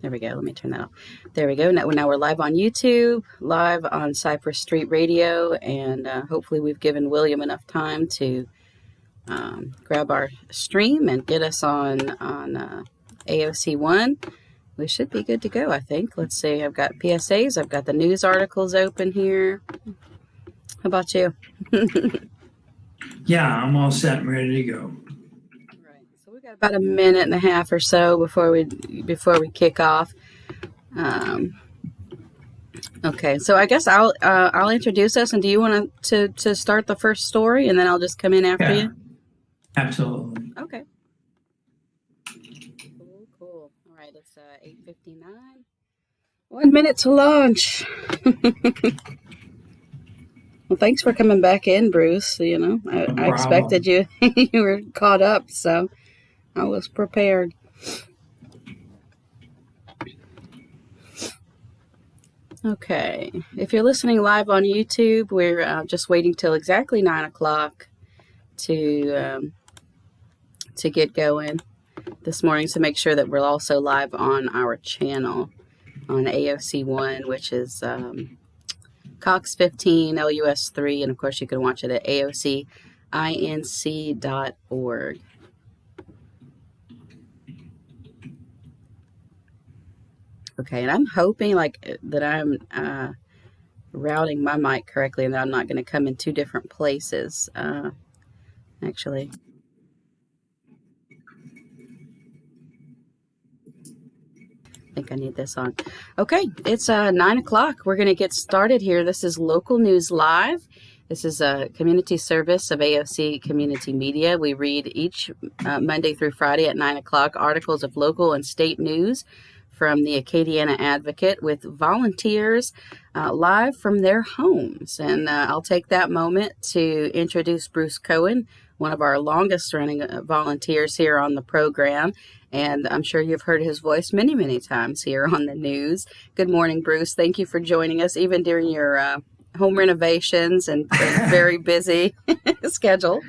There we go. Let me turn that off. There we go. Now we're live on YouTube, live on Cypress Street Radio, and hopefully we've given William enough time to grab our stream and get us on AOC 1. We should be good to go, I think. Let's see. I've got PSAs. I've got the news articles open here. How about you? Yeah, I'm all set and ready to go. So we got about a minute and a half or so before we kick off. Okay, so I guess I'll introduce us, and do you want to start the first story, and then I'll just come in after you? Absolutely. Okay. Cool. All right, it's 8:59. 1 minute to launch. Well, thanks for coming back in, Bruce. You know, I expected you were caught up, so I was prepared. Okay, if you're listening live on YouTube, we're just waiting till exactly 9 o'clock to get going this morning, to make sure that we're also live on our channel on AOC 1, which is Cox 15, LUS 3, and of course you can watch it at AOCinc.org. Okay, and I'm hoping that I'm routing my mic correctly and that I'm not going to come in two different places. Actually, I think I need this on. Okay, it's 9 o'clock. We're going to get started here. This is Local News Live. This is a community service of AOC Community Media. We read each Monday through Friday at 9 o'clock articles of local and state news from the Acadiana Advocate with volunteers live from their homes. And I'll take that moment to introduce Bruce Cohen, one of our longest running volunteers here on the program. And I'm sure you've heard his voice many, many times here on the news. Good morning, Bruce. Thank you for joining us, even during your home renovations and very busy schedule.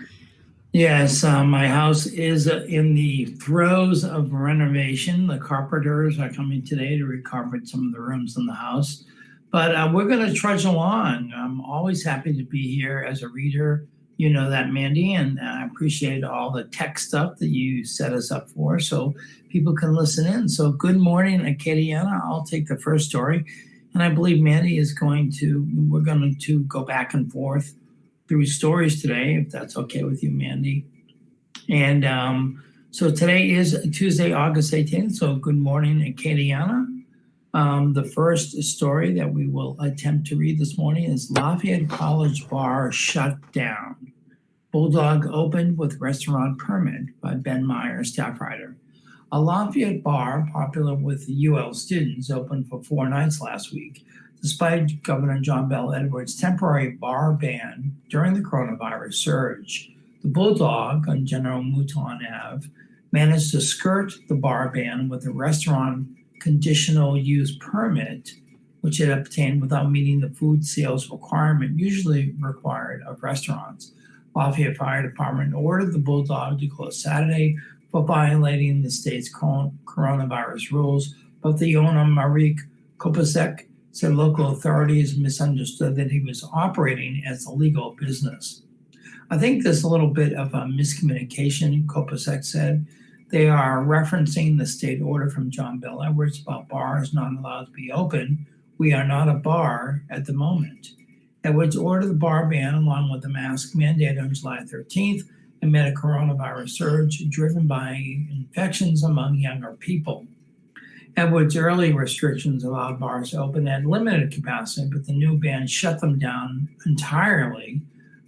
Yes, my house is in the throes of renovation. The carpenters are coming today to recarpet some of the rooms in the house. But we're going to trudge along. I'm always happy to be here as a reader. You know that, Mandy, and I appreciate all the tech stuff that you set us up for so people can listen in. So good morning, Acadiana. I'll take the first story. And I believe Mandy we're going to go back and forth through stories today, if that's okay with you, Mandy. And so today is Tuesday, August 18th. So good morning, Acadiana. The first story that we will attempt to read this morning is Lafayette College Bar shut down. Bulldog opened with restaurant permit by Ben Meyer, staff writer. A Lafayette bar popular with UL students opened for 4 nights last week, despite Governor Gov Edwards' temporary bar ban during the coronavirus surge. The Bulldog on General Mouton Ave managed to skirt the bar ban with a restaurant conditional use permit, which it obtained without meeting the food sales requirement usually required of restaurants. Lafayette Fire Department ordered the Bulldog to close Saturday for violating the state's coronavirus rules, but the owner, Marik Kopasek, said local authorities misunderstood that he was operating as a legal business. I think there's a little bit of a miscommunication, Kopasek said. They are referencing the state order from John Bel Edwards about bars not allowed to be open. We are not a bar at the moment. Edwards ordered the bar ban along with the mask mandate on July 13th amid a coronavirus surge driven by infections among younger people. Edwards' early restrictions allowed bars to open at limited capacity, but the new ban shut them down entirely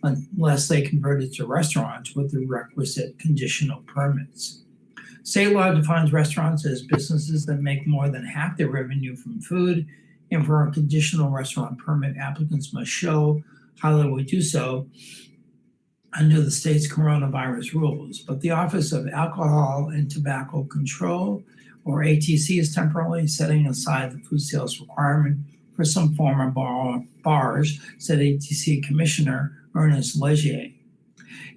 unless they converted to restaurants with the requisite conditional permits. State law defines restaurants as businesses that make more than half their revenue from food, and for a conditional restaurant permit, applicants must show how they would do so under the state's coronavirus rules. But the Office of Alcohol and Tobacco Control, or ATC, is temporarily setting aside the food sales requirement for some former bars, said ATC Commissioner Ernest Legier.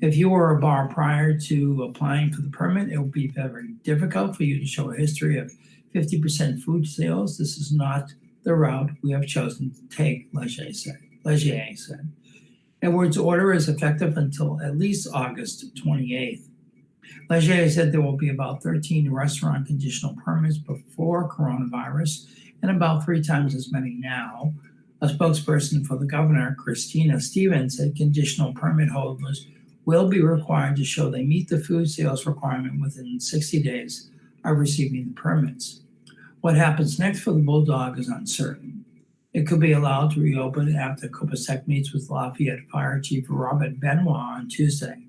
If you were a bar prior to applying for the permit, it would be very difficult for you to show a history of 50% food sales. This is not the route we have chosen to take, Leger said. Edwards' order is effective until at least August 28th. Leger said there will be about 13 restaurant conditional permits before coronavirus and about 3 times as many now. A spokesperson for the governor, Christina Stevens, said conditional permit holders will be required to show they meet the food sales requirement within 60 days of receiving the permits. What happens next for the Bulldog is uncertain. It could be allowed to reopen after Copasec meets with Lafayette Fire Chief Robert Benoit on Tuesday.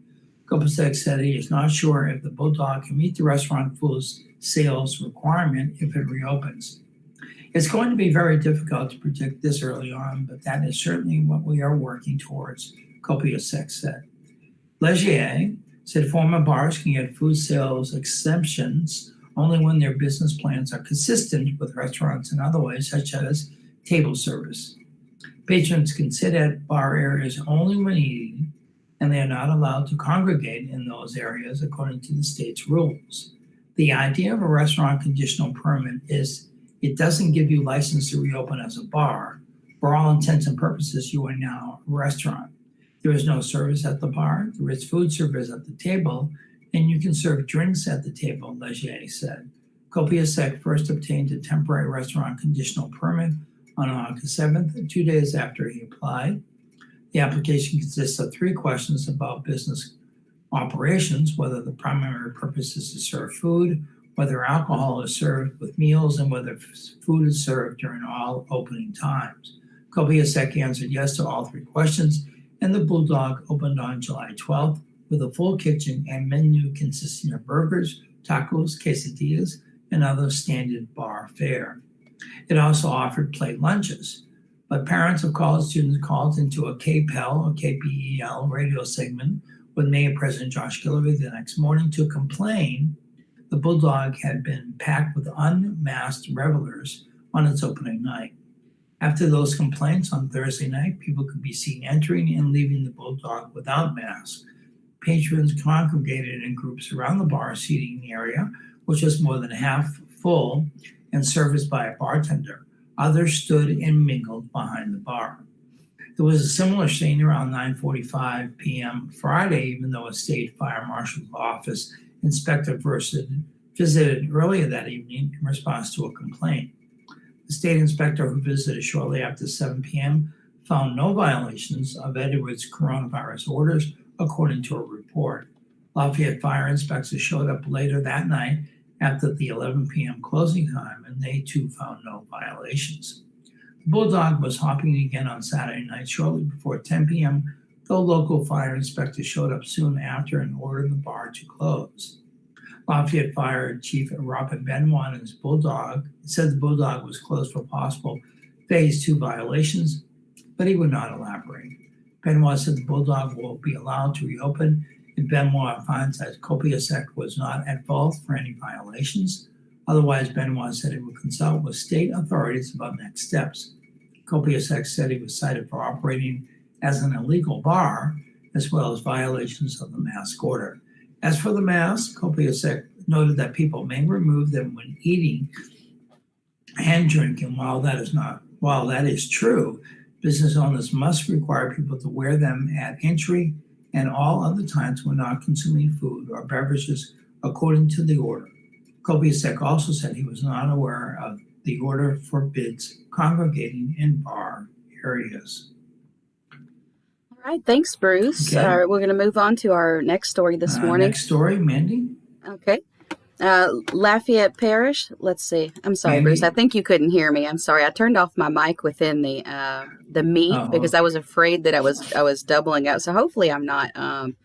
Copasec said he is not sure if the Bulldog can meet the restaurant food sales requirement if it reopens. It's going to be very difficult to predict this early on, but that is certainly what we are working towards, Copasec said. Leger said former bars can get food sales exemptions only when their business plans are consistent with restaurants in other ways, such as table service. Patrons can sit at bar areas only when eating, and they are not allowed to congregate in those areas according to the state's rules. The idea of a restaurant conditional permit is it doesn't give you license to reopen as a bar. For all intents and purposes, you are now a restaurant. There is no service at the bar. There is food service at the table, and you can serve drinks at the table, Leger said. Copasec first obtained a temporary restaurant conditional permit on August 7th, 2 days after he applied. The application consists of 3 questions about business operations, whether the primary purpose is to serve food, whether alcohol is served with meals, and whether food is served during all opening times. Copasec answered yes to all 3 questions, and the Bulldog opened on July 12th with a full kitchen and menu consisting of burgers, tacos, quesadillas, and other standard bar fare. It also offered plate lunches, but parents of college students called into a KPEL or KPEL radio segment with Mayor President Josh Guillory the next morning to complain the Bulldog had been packed with unmasked revelers on its opening night. After those complaints on Thursday night, people could be seen entering and leaving the Bulldog without masks. Patrons congregated in groups around the bar seating area, which was more than half full and serviced by a bartender. Others stood and mingled behind the bar. There was a similar scene around 9:45 p.m. Friday, even though a state fire marshal's office inspector visited earlier that evening in response to a complaint. The state inspector who visited shortly after 7 p.m. found no violations of Edwards' coronavirus orders, according to a report. Lafayette fire inspectors showed up later that night after the 11 p.m. closing time, and they too found no violations. The Bulldog was hopping again on Saturday night shortly before 10 p.m., though local fire inspectors showed up soon after and ordered the bar to close. Lafayette Fire Chief Robert Benoit and his Bulldog said the Bulldog was closed for possible Phase 2 violations, but he would not elaborate. Benoit said the Bulldog will be allowed to reopen if Benoit finds that Copasec was not at fault for any violations. Otherwise, Benoit said he would consult with state authorities about next steps. Copasec said he was cited for operating as an illegal bar, as well as violations of the mask order. As for the mask, Copasec noted that people may remove them when eating and drinking. While that is true, business owners must require people to wear them at entry and all other times when not consuming food or beverages according to the order. Copasec also said he was not aware of the order forbids congregating in bar areas. All right, thanks, Bruce. Okay. We're going to move on to our next story this morning. Next story, Mandy. Okay. Lafayette Parish. Let's see. I'm sorry, Mandy. Bruce. I think you couldn't hear me. I'm sorry. I turned off my mic within the meet because I was afraid that I was doubling up. So hopefully I'm not doubling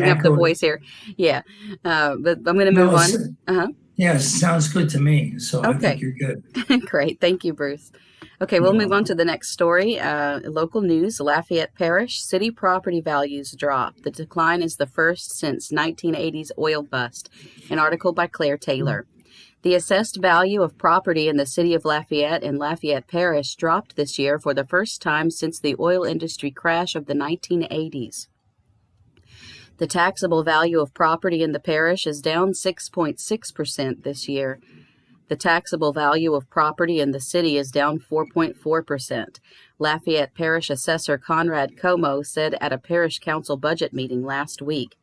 up the voice here. Yeah. But I'm going to move on. Yes, sounds good to me. So I think you're good. Great. Thank you, Bruce. Okay, we'll move on to the next story. Local news, Lafayette Parish, city property values drop. The decline is the first since 1980s oil bust. An article by Claire Taylor. The assessed value of property in the city of Lafayette and Lafayette Parish dropped this year for the first time since the oil industry crash of the 1980s. The taxable value of property in the parish is down 6.6% this year. The taxable value of property in the city is down 4.4%. Lafayette Parish Assessor Conrad Como said at a parish council budget meeting last week.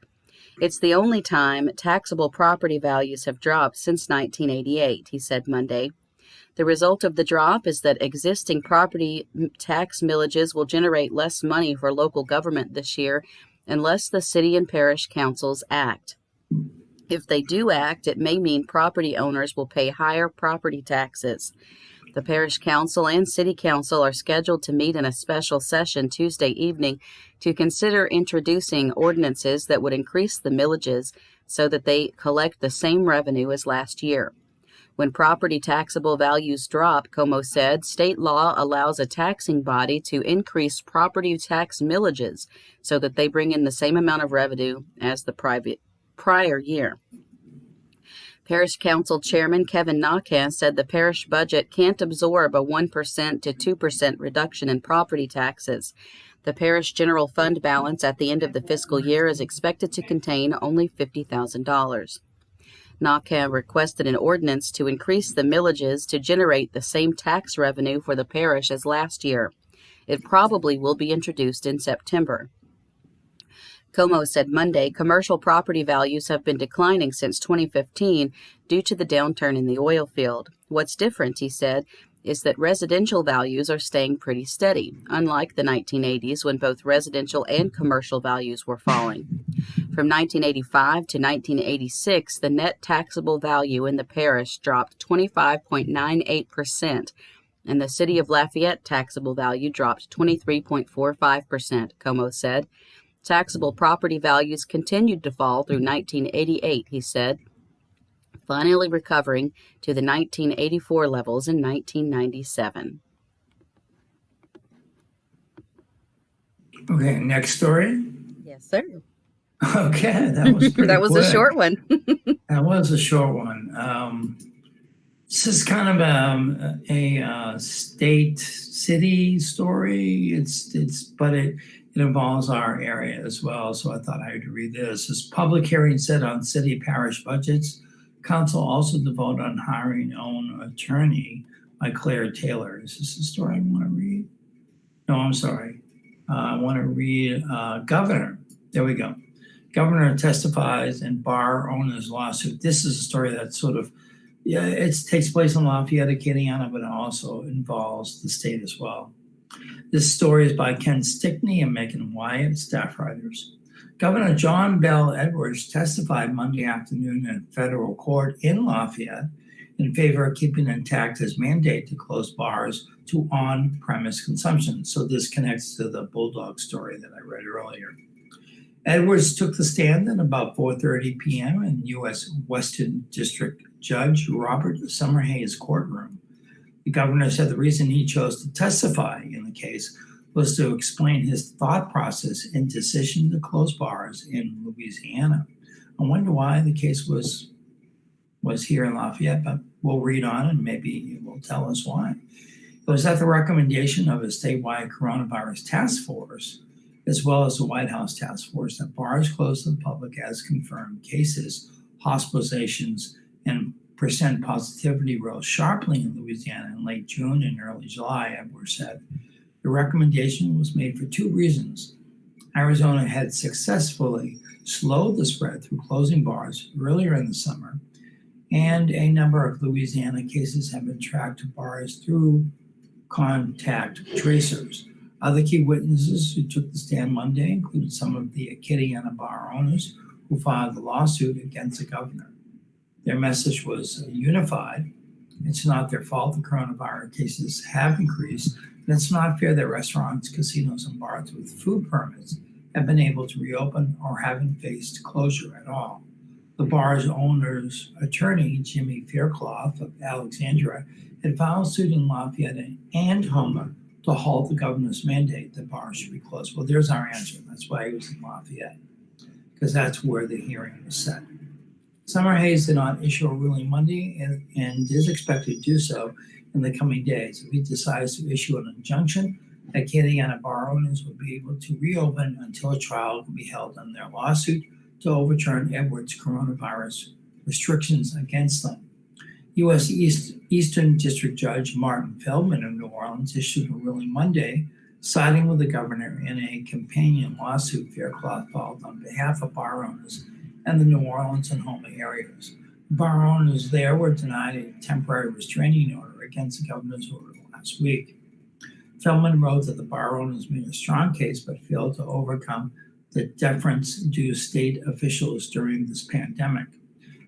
It's the only time taxable property values have dropped since 1988, he said Monday. The result of the drop is that existing property tax millages will generate less money for local government this year unless the city and parish councils act. If they do act, it may mean property owners will pay higher property taxes. The parish council and city council are scheduled to meet in a special session Tuesday evening to consider introducing ordinances that would increase the millages so that they collect the same revenue as last year. When property taxable values drop, Como said, state law allows a taxing body to increase property tax millages so that they bring in the same amount of revenue as the prior year. Parish Council Chairman Kevin Nakan said the parish budget can't absorb a 1% to 2% reduction in property taxes. The parish general fund balance at the end of the fiscal year is expected to contain only $50,000. Nakan requested an ordinance to increase the millages to generate the same tax revenue for the parish as last year. It probably will be introduced in September. Como said Monday commercial property values have been declining since 2015 due to the downturn in the oil field. What's different, he said, is that residential values are staying pretty steady, unlike the 1980s when both residential and commercial values were falling. From 1985 to 1986, the net taxable value in the parish dropped 25.98%, and the city of Lafayette taxable value dropped 23.45%, Como said. Taxable property values continued to fall through 1988, he said, finally recovering to the 1984 levels in 1997. Okay, next story. Yes, sir. Okay, that was pretty That was quick. a short one. That was a short one. This is kind of a state city story. But it involves our area as well. So I thought I had to read this. This public hearing set on city parish budgets. Council also to vote on hiring own attorney by Claire Taylor. Is this the story I want to read? No, I'm sorry. I want to read Governor. There we go. Governor testifies in bar owners lawsuit. This is a story that sort of, it takes place in Lafayette, Acadiana, but it also involves the state as well. This story is by Ken Stickney and Megan Wyatt, staff writers. Governor John Bell Edwards testified Monday afternoon in federal court in Lafayette in favor of keeping intact his mandate to close bars to on-premise consumption. So this connects to the Bulldog story that I read earlier. Edwards took the stand at about 4:30 p.m. in U.S. Western District Judge Robert Summerhays' courtroom. The governor said the reason he chose to testify in the case was to explain his thought process in decision to close bars in Louisiana. I wonder why the case was here in Lafayette, but we'll read on and maybe it will tell us why. It was at the recommendation of a statewide coronavirus task force, as well as the White House task force, that bars closed to the public as confirmed cases, hospitalizations, and percent positivity rose sharply in Louisiana in late June and early July, Edwards said. The recommendation was made for two reasons. Arizona had successfully slowed the spread through closing bars earlier in the summer, and a number of Louisiana cases have been tracked to bars through contact tracers. Other key witnesses who took the stand Monday included some of the Acadiana bar owners who filed the lawsuit against the governor. Their message was unified. It's not their fault the coronavirus cases have increased, and it's not fair that restaurants, casinos, and bars with food permits have been able to reopen or haven't faced closure at all. The bar's owner's attorney, Jimmy Faircloth of Alexandria, had filed suit in Lafayette and Houma to halt the governor's mandate that bars should be closed. Well, there's our answer. That's why he was in Lafayette, because that's where the hearing was set. Summerhays did not issue a ruling Monday and is expected to do so in the coming days. If he decides to issue an injunction, Acadiana bar owners will be able to reopen until a trial can be held on their lawsuit to overturn Edwards coronavirus restrictions against them. U.S. Eastern District Judge Martin Feldman of New Orleans issued a ruling Monday siding with the governor in a companion lawsuit Faircloth filed on behalf of bar owners and the New Orleans and Houma areas. Bar owners there were denied a temporary restraining order against the governor's order last week. Feldman wrote that the bar owners made a strong case but failed to overcome the deference due state officials during this pandemic.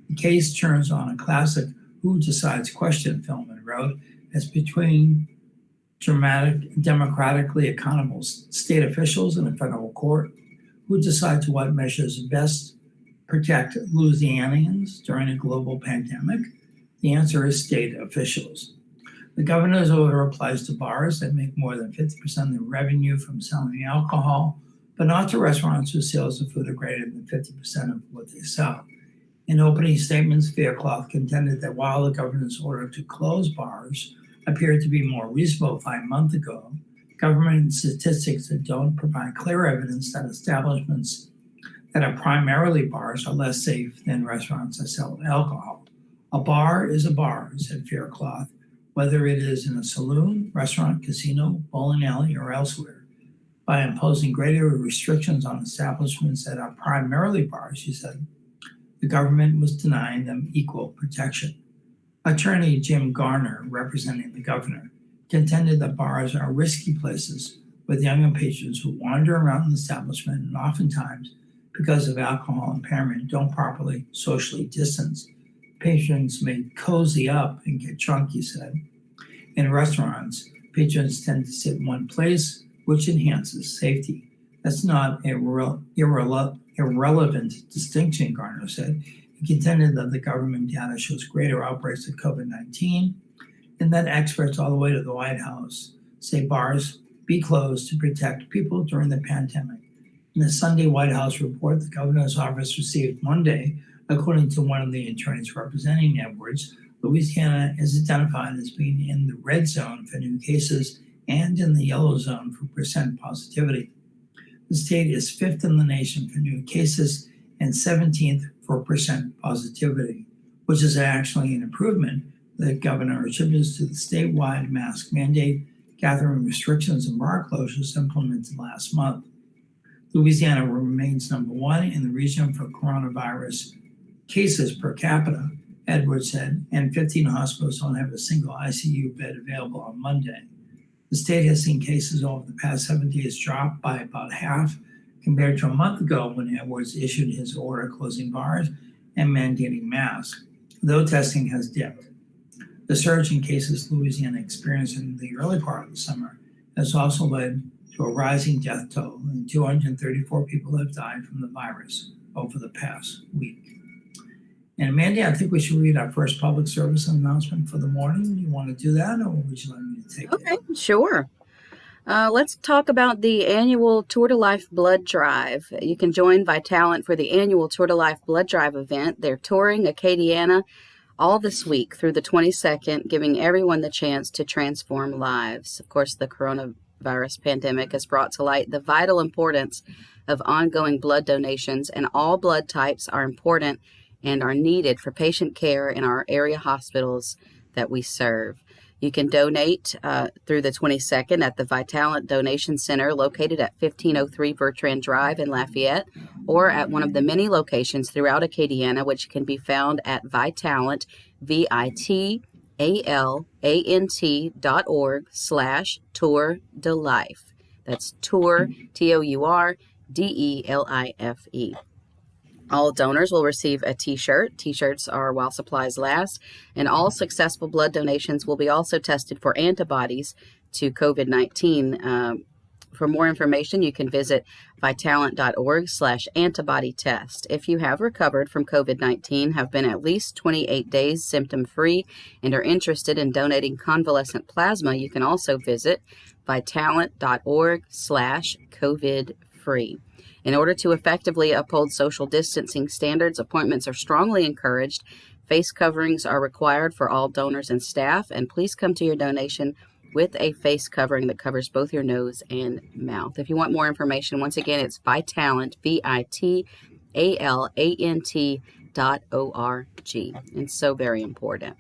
The case turns on a classic who decides question, Feldman wrote, as between democratically accountable state officials in a federal court who decides what measures best protect Louisianians during a global pandemic. The answer is state officials. The governor's order applies to bars that make more than 50% of their revenue from selling alcohol, but not to restaurants whose sales of food are greater than 50% of what they sell. In opening statements, Faircloth contended that while the governor's order to close bars appeared to be more reasonable 5 months ago, government statistics that don't provide clear evidence that establishments that are primarily bars are less safe than restaurants that sell alcohol. A bar is a bar, said Faircloth, whether it is in a saloon, restaurant, casino, bowling alley, or elsewhere. By imposing greater restrictions on establishments that are primarily bars, he said, the government was denying them equal protection. Attorney Jim Garner, representing the governor, contended that bars are risky places with younger patrons who wander around the establishment and oftentimes, because of alcohol impairment, don't properly socially distance. Patrons may cozy up and get drunk, he said. In restaurants, patrons tend to sit in one place, which enhances safety. That's not an irrelevant distinction, Garner said. He contended that the government data shows greater outbreaks of COVID-19 and that experts all the way to the White House say bars be closed to protect people during the pandemic. In the Sunday White House report the governor's office received Monday, according to one of the attorneys representing Edwards, Louisiana is identified as being in the red zone for new cases and in the yellow zone for percent positivity. The state is 5th in the nation for new cases and 17th for percent positivity, which is actually an improvement that governor attributes to the statewide mask mandate, gathering restrictions and bar closures implemented last month. Louisiana remains number 1 in the region for coronavirus cases per capita, Edwards said, and 15 hospitals don't have a single ICU bed available on Monday. The state has seen cases over the past 7 days drop by about half compared to a month ago when Edwards issued his order closing bars and mandating masks, though testing has dipped. The surge in cases Louisiana experienced in the early part of the summer has also led to a rising death toll, and 234 people have died from the virus over the past week. And Mandy, I think we should read our first public service announcement for the morning. You want to do that, or would you like me to take it? Okay, sure. Let's talk about the annual Tour de Life Blood Drive. You can join Vitalent for the annual Tour de Life Blood Drive event. They're touring Acadiana all this week through the 22nd, giving everyone the chance to transform lives. Of course, the coronavirus pandemic has brought to light the vital importance of ongoing blood donations, and all blood types are important and are needed for patient care in our area hospitals that we serve. You can donate through the 22nd at the Vitalent Donation Center located at 1503 Bertrand Drive in Lafayette, or at one of the many locations throughout Acadiana, which can be found at Vitalent, VITALANT.org/Tour de Life. That's Tour, TOURDELIFE. All donors will receive a t-shirt. T-shirts are while supplies last, and all successful blood donations will be also tested for antibodies to COVID-19. For more information, you can visit vitalent.org/antibody test. If you have recovered from COVID-19, have been at least 28 days symptom-free, and are interested in donating convalescent plasma, you can also visit vitalent.org/COVID-free. In order to effectively uphold social distancing standards, appointments are strongly encouraged. Face coverings are required for all donors and staff, and please come to your donation with a face covering that covers both your nose and mouth. If you want more information, once again, it's Vitalant, VITALANT.org. It's so very important.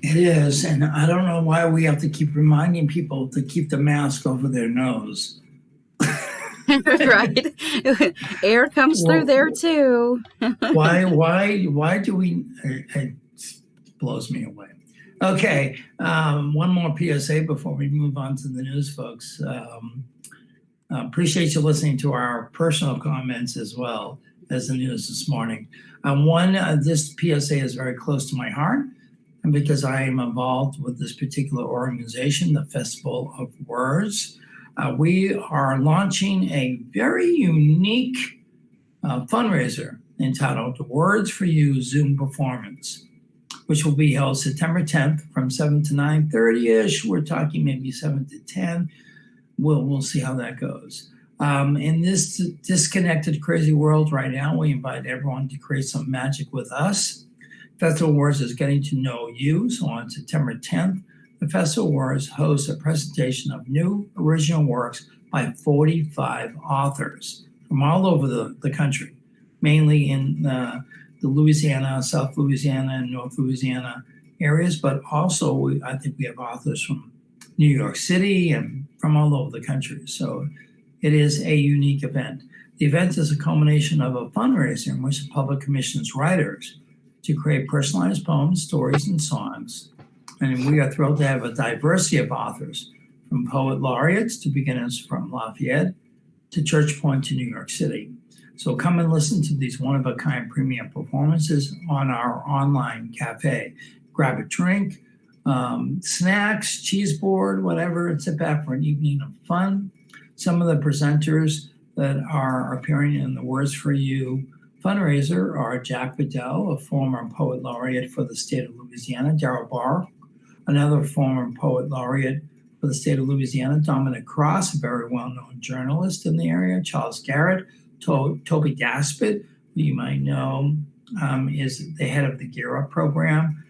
It is, and I don't know why we have to keep reminding people to keep the mask over their nose. Right. Air comes through there too. Why do we? It blows me away. Okay, one more PSA before we move on to the news, folks. Appreciate you listening to our personal comments as well as the news this morning. This PSA is very close to my heart, and because I am involved with this particular organization, the Festival of Words. We are launching a very unique fundraiser entitled Words for You Zoom Performance, which will be held September 10th from 7 to 9:30-ish. We're talking maybe 7 to 10. We'll see how that goes. In this disconnected, crazy world right now, we invite everyone to create some magic with us. Festival Words is getting to know you. So on September 10th, the Festival Words hosts a presentation of new original works by 45 authors from all over the country, mainly in the Louisiana, South Louisiana, and North Louisiana areas, but also I think we have authors from New York City and from all over the country. So it is a unique event. The event is a culmination of a fundraiser in which the public commissions writers to create personalized poems, stories, and songs. And we are thrilled to have a diversity of authors, from poet laureates to beginners from Lafayette to Church Point to New York City. So come and listen to these one-of-a-kind premium performances on our online cafe. Grab a drink, snacks, cheese board, whatever, and sit back for an evening of fun. Some of the presenters that are appearing in the Words for You fundraiser are Jack Bedell, a former poet laureate for the state of Louisiana, Darrell Barr, another former poet laureate for the state of Louisiana, Dominic Cross, a very well-known journalist in the area, Charles Garrett, Toby Gaspett, who you might know is the head of the Gear Up program,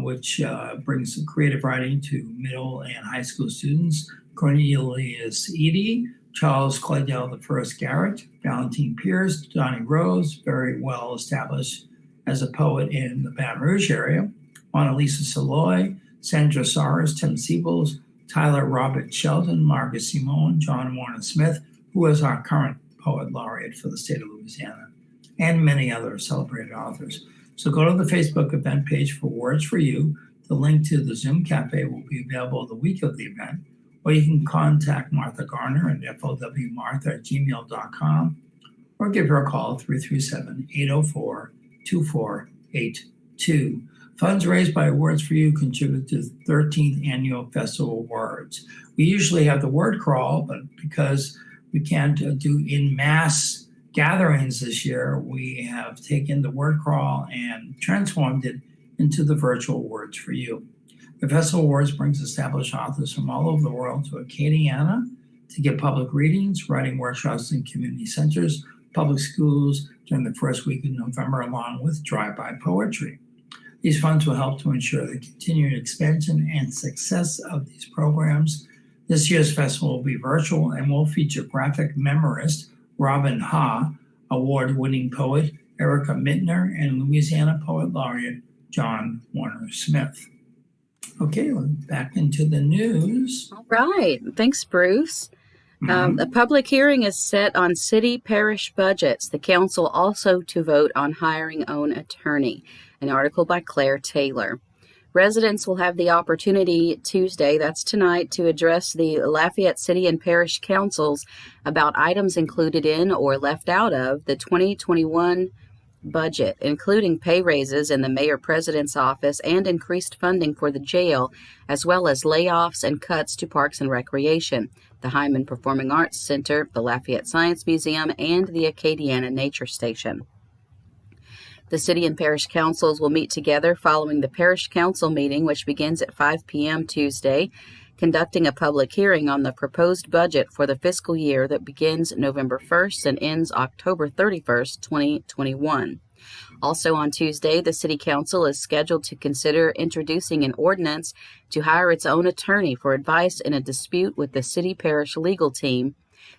which brings creative writing to middle and high school students, Cornelius Eady, Charles Clydell I Garrett, Valentine Pierce, Donnie Rose, very well established as a poet in the Baton Rouge area, Mona Lisa Saloy, Sandra Soros, Tim Siebels, Tyler Robert Sheldon, Marcus Simone, John Warner Smith, who is our current poet laureate for the state of Louisiana, and many other celebrated authors. So go to the Facebook event page for Words for You. The link to the Zoom Cafe will be available the week of the event, or you can contact Martha Garner at fowmartha@gmail.com, or give her a call, 337-804-2482. Funds raised by Words for You contribute to the 13th Annual Festival of Words. We usually have the word crawl, but because we can't do in mass gatherings this year, we have taken the word crawl and transformed it into the virtual Words for You. The Festival of Words brings established authors from all over the world to Acadiana to give public readings, writing workshops in community centers, public schools during the first week of November, along with drive-by poetry. These funds will help to ensure the continued expansion and success of these programs. This year's festival will be virtual and will feature graphic memorist Robin Ha, award-winning poet Erica Mittner, and Louisiana Poet Laureate John Warner Smith. Okay, back into the news. All right. Thanks, Bruce. A public hearing is set on city-parish budgets. The council also to vote on hiring own attorney. An article by Claire Taylor. Residents will have the opportunity Tuesday, that's tonight, to address the Lafayette City and Parish Councils about items included in or left out of the 2021 budget, including pay raises in the mayor-president's office and increased funding for the jail, as well as layoffs and cuts to parks and recreation, the Hyman Performing Arts Center, the Lafayette Science Museum, and the Acadiana Nature Station. The city and parish councils will meet together following the parish council meeting, which begins at 5 p.m. Tuesday, conducting a public hearing on the proposed budget for the fiscal year that begins November 1st and ends October 31st, 2021. Also on Tuesday, the City Council is scheduled to consider introducing an ordinance to hire its own attorney for advice in a dispute with the CityParish legal team,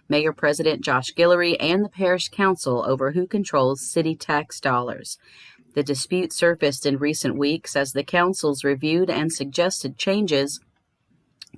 Mayor President Josh Guillory, and the Parish Council over who controls city tax dollars. The dispute surfaced in recent weeks as the councils reviewed and suggested changes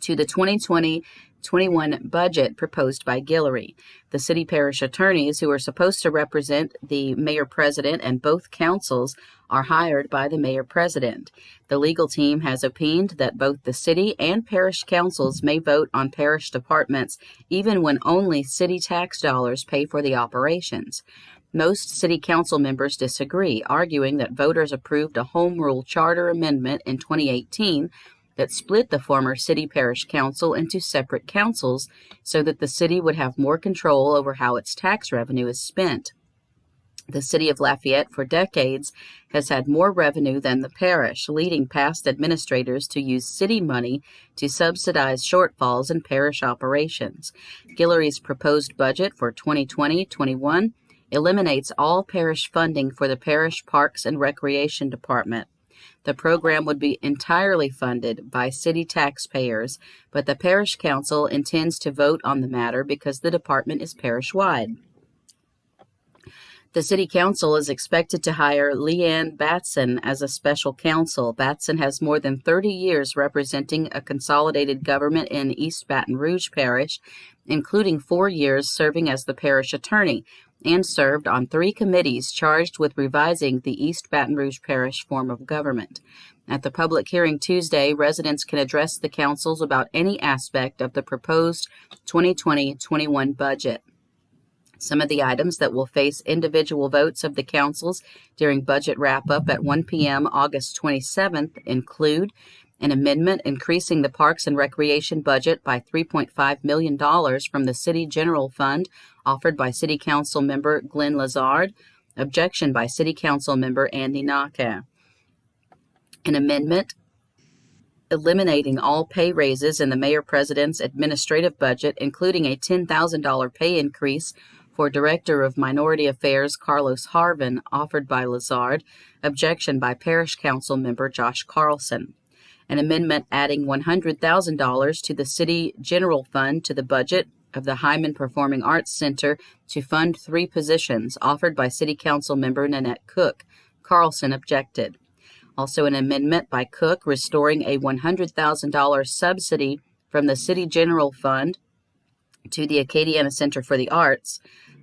to the 2020-21 budget proposed by Guillory. The city parish attorneys, who are supposed to represent the mayor-president and both councils, are hired by the mayor-president. The legal team has opined that both the city and parish councils may vote on parish departments even when only city tax dollars pay for the operations. Most city council members disagree, arguing that voters approved a home rule charter amendment in 2018 that split the former city parish council into separate councils so that the city would have more control over how its tax revenue is spent. The city of Lafayette for decades has had more revenue than the parish, leading past administrators to use city money to subsidize shortfalls in parish operations. Guillory's proposed budget for 2020-21 eliminates all parish funding for the parish parks and recreation department. The program would be entirely funded by city taxpayers, but the parish council intends to vote on the matter because the department is parish-wide. The city council is expected to hire Leanne Batson as a special counsel. Batson has more than 30 years representing a consolidated government in East Baton Rouge Parish, including 4 years serving as the parish attorney, and served on 3 committees charged with revising the East Baton Rouge Parish form of government. At the public hearing Tuesday, residents can address the councils about any aspect of the proposed 2020-21 budget. Some of the items that will face individual votes of the councils during budget wrap-up at 1 p.m. August 27th include an amendment increasing the Parks and Recreation budget by $3.5 million from the City General Fund, offered by City Council member Glenn Lazard. Objection by City Council member Andy Naka. An amendment eliminating all pay raises in the Mayor-President's administrative budget, including a $10,000 pay increase for Director of Minority Affairs Carlos Harvin, offered by Lazard. Objection by Parish Council member Josh Carlson. An amendment adding $100,000 to the City General Fund to the budget of the Hyman Performing Arts Center to fund 3 positions, offered by City Council member Nanette Cook. Carlson objected. Also an amendment by Cook restoring a $100,000 subsidy from the City General Fund to the Acadiana Center for the Arts.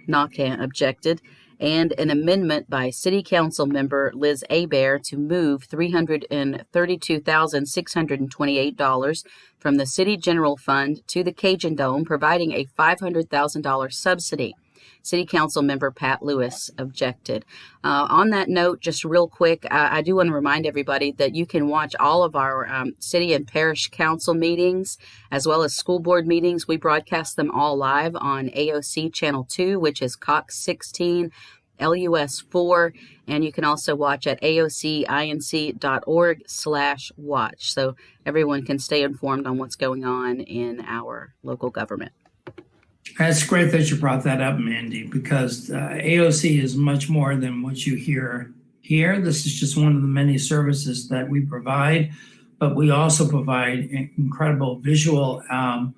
Naka objected. And an amendment by City Council member Liz Hebert to move $332,628 from the City General Fund to the Cajun Dome, providing a $500,000 subsidy. City Council member Pat Lewis objected. On that note, just real quick, I do want to remind everybody that you can watch all of our city and parish council meetings as well as school board meetings. We broadcast them all live on AOC Channel 2, which is Cox 16, LUS 4, and you can also watch at aocinc.org/watch, so everyone can stay informed on what's going on in our local government. That's great that you brought that up, Mandy, because AOC is much more than what you hear here. This is just one of the many services that we provide, but we also provide incredible visual, have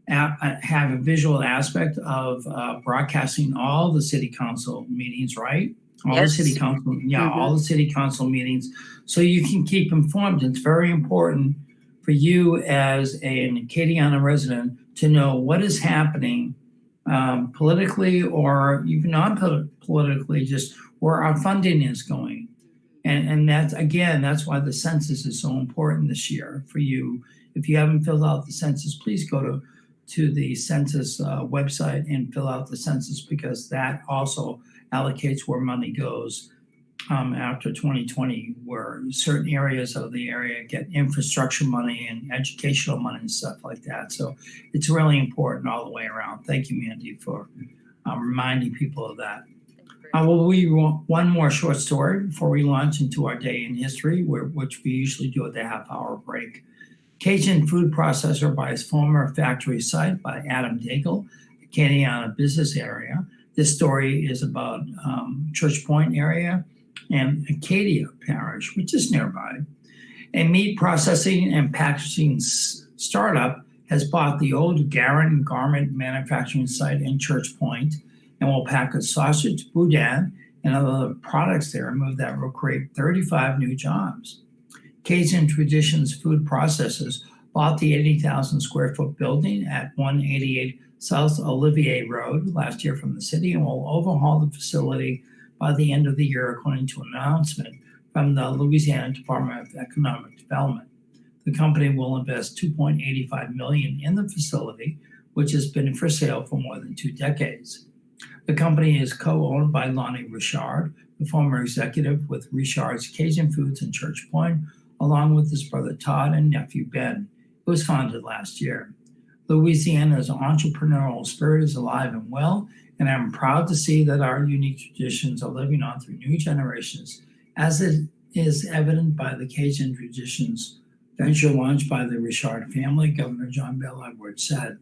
a visual aspect of broadcasting all the city council meetings, right? All Yes. the city council, all the city council meetings, so you can keep informed. It's very important for you as an Acadiana resident to know what is happening politically or even non-politically, just where our funding is going. And that's, again, that's why the census is so important this year for you. If you haven't filled out the census, please go to the census website and fill out the census, because that also allocates where money goes after 2020, where certain areas of the area get infrastructure money and educational money and stuff like that. So it's really important all the way around. Thank you, Mandy, for reminding people of that. We want one more short story before we launch into our day in history, which we usually do at the half-hour break. Cajun food processor buys former factory site by Adam Daigle, Acadiana business area. This story is about Church Point area, and Acadia Parish, which is nearby. A meat processing and packaging startup has bought the old Garin garment manufacturing site in Church Point and will package sausage, boudin, and other products there, a move that will create 35 new jobs. Cajun Traditions Food Processors bought the 80,000 square foot building at 188 South Olivier Road last year from the city and will overhaul the facility by the end of the year, according to an announcement from the Louisiana Department of Economic Development. The company will invest $2.85 million in the facility, which has been for sale for more than 2 decades. The company is co-owned by Lonnie Richard, the former executive with Richard's Cajun Foods in Church Point, along with his brother Todd and nephew Ben. It was founded last year. Louisiana's entrepreneurial spirit is alive and well, and I'm proud to see that our unique traditions are living on through new generations, as it is evident by the Cajun Traditions venture launched by the Richard family, Governor John Bel Edwards said.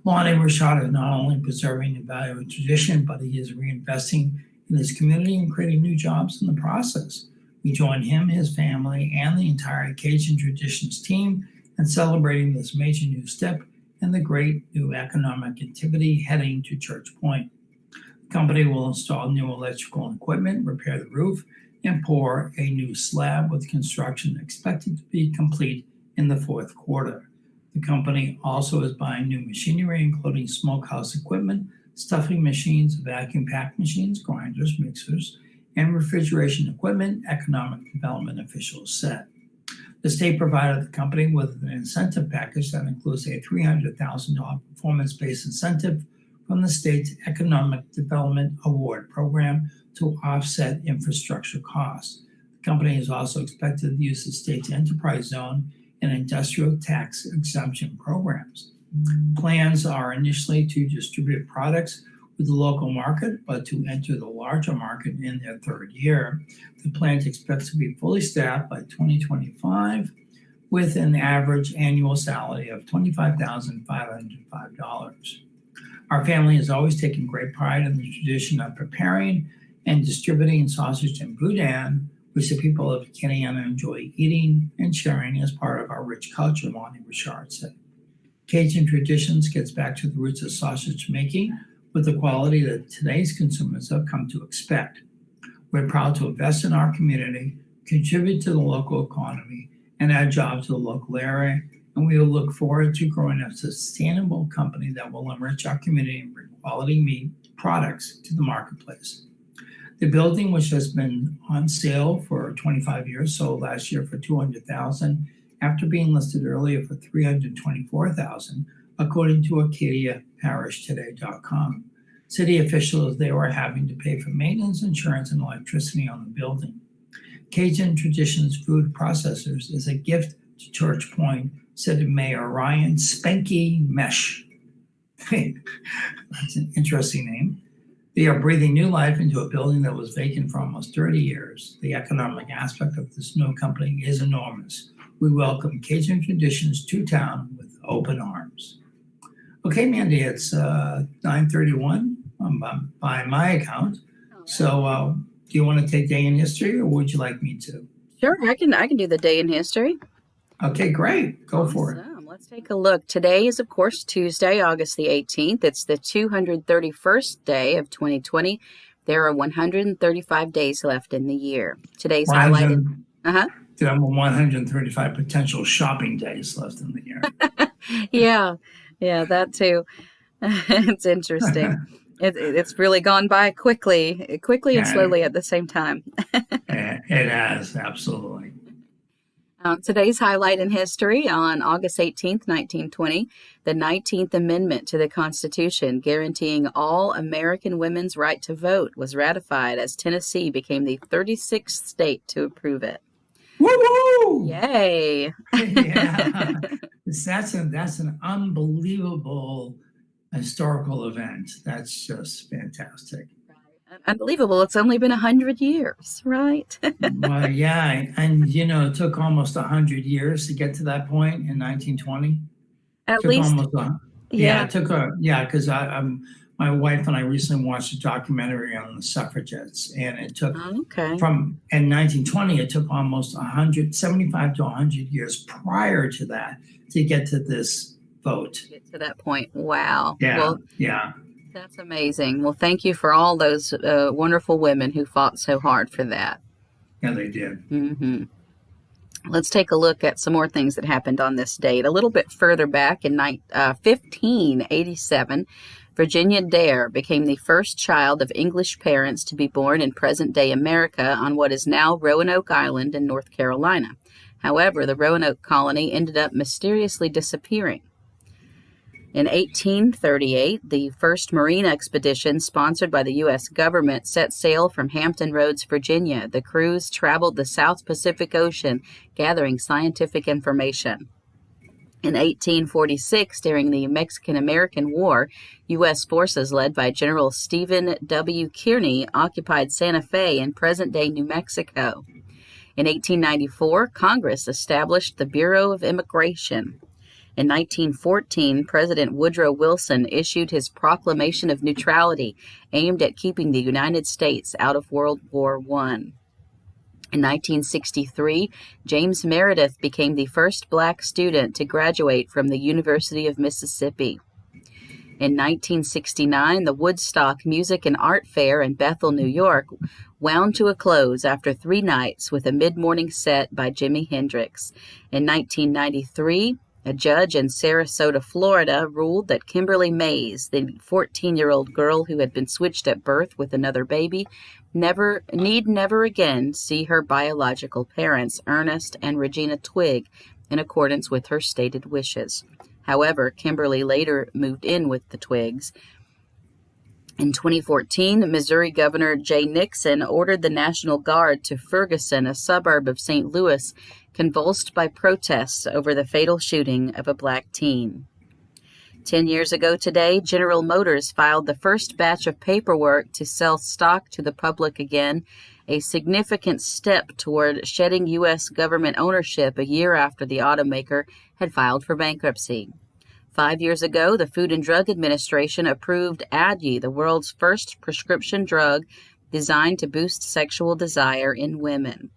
Lonnie Richard is not only preserving the value of tradition, but he is reinvesting in his community and creating new jobs in the process. We join him, his family, and the entire Cajun Traditions team in celebrating this major new step and the great new economic activity heading to Church Point. The company will install new electrical equipment, repair the roof, and pour a new slab, with construction expected to be complete in the fourth quarter. The company also is buying new machinery, including smokehouse equipment, stuffing machines, vacuum pack machines, grinders, mixers, and refrigeration equipment, economic development officials said. The state provided the company with an incentive package that includes a $300,000 performance-based incentive from the state's Economic Development Award program to offset infrastructure costs. The company is also expected to use the state's enterprise zone and industrial tax exemption programs. Plans are initially to distribute products with the local market, but to enter the larger market in their third year. The plant expects to be fully staffed by 2025 with an average annual salary of $25,505. Our family has always taken great pride in the tradition of preparing and distributing sausage and boudin, which the people of Acadiana enjoy eating and sharing as part of our rich culture, Lonnie Richard said. Cajun Traditions gets back to the roots of sausage making with the quality that today's consumers have come to expect. We're proud to invest in our community, contribute to the local economy, and add jobs to the local area, and we will look forward to growing a sustainable company that will enrich our community and bring quality meat products to the marketplace. The building, which has been on sale for 25 years, sold last year for $200,000 after being listed earlier for $324,000, according to AcadiaParishToday.com. City officials there were having to pay for maintenance, insurance, and electricity on the building. Cajun Traditions Food Processors is a gift to Church Point, said Mayor Ryan Spanky Mesh. That's an interesting name. They are breathing new life into a building that was vacant for almost 30 years. The economic aspect of this new company is enormous. We welcome Cajun Traditions to town with open arms. Okay, Mandy, it's 9:31 by my account. So do you want to take day in history, or would you like me to? Sure, I can do the day in history. Okay, great. Go for it. Let's take a look. Today is, of course, Tuesday, August the 18th. It's the 231st day of 2020. There are 135 days left in the year. Today's highlighted. There are 135 potential shopping days left in the year. Yeah, that too. It's interesting. It's really gone by quickly and slowly at the same time. It has, absolutely. Today's highlight in history: on August 18th, 1920, the 19th Amendment to the Constitution guaranteeing all American women's right to vote was ratified as Tennessee became the 36th state to approve it. Woo-hoo! Yay! Yeah. That's an unbelievable historical event. That's just fantastic. Unbelievable. It's only been 100 years, right? Well, yeah. And, it took almost 100 years to get to that point in 1920. At least. It took, because my wife and I recently watched a documentary on the suffragettes, and it took Okay. in 1920, it took almost 175 to 100 years prior to that to get to this vote. Get to that point. Wow. Yeah, Well, yeah. that's amazing. Well, thank you for all those wonderful women who fought so hard for that. Yeah, they did. Mm-hmm. Let's take a look at some more things that happened on this date. A little bit further back in 1587, Virginia Dare became the first child of English parents to be born in present-day America on what is now Roanoke Island in North Carolina. However, the Roanoke colony ended up mysteriously disappearing. In 1838, the first marine expedition sponsored by the U.S. government set sail from Hampton Roads, Virginia. The crews traveled the South Pacific Ocean, gathering scientific information. In 1846, during the Mexican-American War, U.S. forces led by General Stephen W. Kearny occupied Santa Fe in present-day New Mexico. In 1894, Congress established the Bureau of Immigration. In 1914, President Woodrow Wilson issued his Proclamation of Neutrality, aimed at keeping the United States out of World War I. In 1963, James Meredith became the first black student to graduate from the University of Mississippi. In 1969, the Woodstock Music and Art Fair in Bethel, New York, wound to a close after 3 nights with a mid-morning set by Jimi Hendrix. In 1993, a judge in Sarasota, Florida, ruled that Kimberly Mays, the 14-year-old girl who had been switched at birth with another baby, never again see her biological parents, Ernest and Regina Twigg, in accordance with her stated wishes. However, Kimberly later moved in with the Twiggs. In 2014, Missouri Governor Jay Nixon ordered the National Guard to Ferguson, a suburb of St. Louis, convulsed by protests over the fatal shooting of a black teen. 10 years ago today, General Motors filed the first batch of paperwork to sell stock to the public again, a significant step toward shedding U.S. government ownership a year after the automaker had filed for bankruptcy. 5 years ago, the Food and Drug Administration approved Adyi, the world's first prescription drug designed to boost sexual desire in women.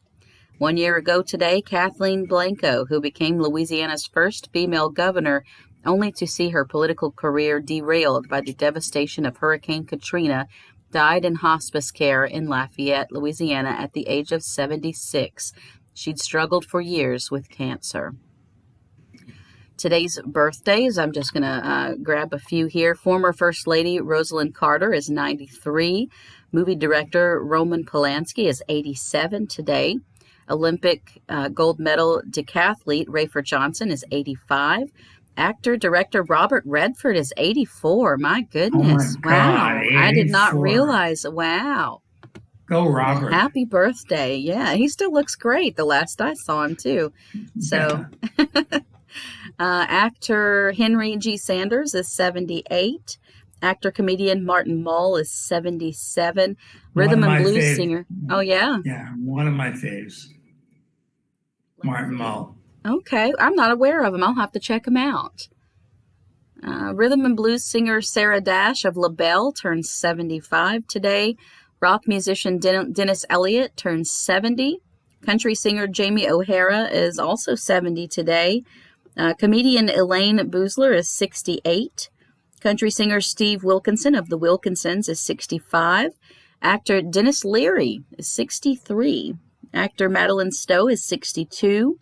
1 year ago today, Kathleen Blanco, who became Louisiana's first female governor, only to see her political career derailed by the devastation of Hurricane Katrina, died in hospice care in Lafayette, Louisiana at the age of 76. She'd struggled for years with cancer. Today's birthdays, I'm just going to grab a few here. Former First Lady Rosalind Carter is 93. Movie director Roman Polanski is 87 today. Olympic gold medal decathlete Rafer Johnson is 85. Actor-director Robert Redford is 84. My goodness. Oh my God, wow. I did not 84. realize. Wow. Go, Robert. Happy birthday. Yeah, he still looks great. The last I saw him, too. So, actor Henry G. Sanders is 78. Actor-comedian Martin Mull is 77. Rhythm and blues singer. Oh, yeah? Yeah, one of my faves. Martin Mull. Okay, I'm not aware of him. I'll have to check him out. Rhythm and blues singer Sarah Dash of LaBelle turns 75 today. Rock musician Dennis Elliott turns 70. Country singer Jamie O'Hara is also 70 today. Comedian Elaine Boozler is 68. Country singer Steve Wilkinson of the Wilkinsons is 65. Actor Dennis Leary is 63. Actor Madeline Stowe is 62.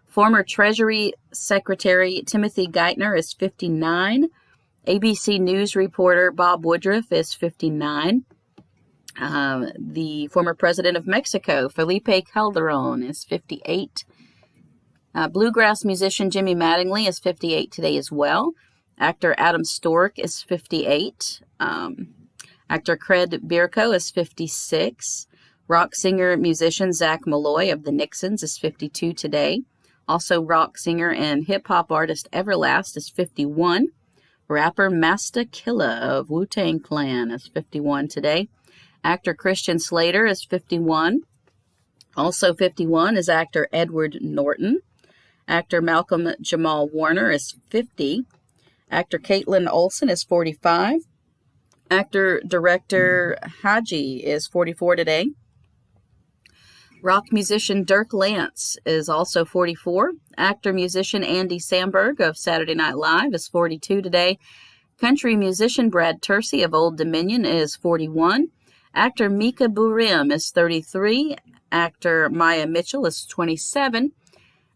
Former Treasury Secretary Timothy Geithner is 59. ABC News reporter Bob Woodruff is 59. The former president of Mexico, Felipe Calderon, is 58. Bluegrass musician Jimmy Mattingly is 58 today as well. Actor Adam Stork is 58. Actor Cred Bierko is 56. Rock singer-musician Zach Malloy of the Nixons is 52 today. Also, rock singer and hip-hop artist Everlast is 51. Rapper Masta Killa of Wu-Tang Clan is 51 today. Actor Christian Slater is 51. Also 51 is actor Edward Norton. Actor Malcolm Jamal Warner is 50. Actor Caitlin Olsen is 45. Actor director Haji is 44 today. Rock musician Dirk Lance is also 44. Actor musician Andy Samberg of Saturday Night Live is 42 today. Country musician Brad Tersey of Old Dominion is 41. Actor Mika Burim is 33. Actor Maya Mitchell is 27.